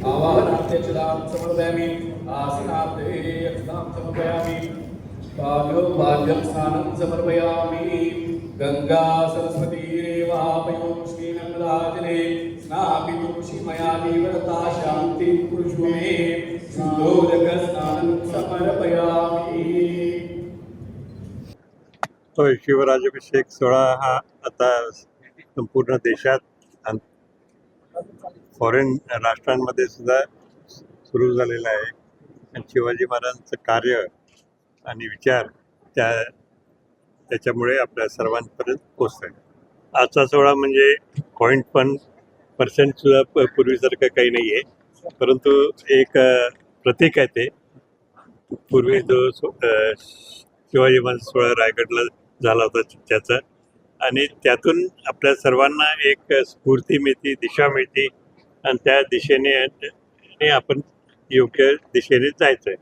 आवाहनाध्यक्षतां समर्पयामि आसनार्थे यक्षतां समर्पयामि पाद्योपाद्यं स्नानं समर्पयामि गंगा सरस्वती रेवापयो श्रीनर्मदाजले स्नापितुषि मया निवृता शान्ति पुरुषो मे शुद्धोदक स्नानं समर्पयामि। तो शिवराजाभिषेक सोहळा हा आता संपूर्ण देशात आणि फॉरेन राष्ट्रांमध्ये सुद्धा सुरू झालेला आहे आणि शिवाजी महाराजांचं कार्य आणि विचार त्याच्यामुळे आपल्या सर्वांपर्यंत पोचत आहे. आजचा सोहळा म्हणजे पर्सेंटसुद्धा पूर्वीसारखं काही नाही आहे, परंतु एक प्रतीक आहे ते. पूर्वी जो शिवाजी महाराज सोहळा रायगडला झाला होता त्याचा, आणि त्यातून आपल्या सर्वांना एक स्फूर्ती मिळते, दिशा मिळते आणि त्या दिशेने आपण योग्य दिशेने जायचं आहे.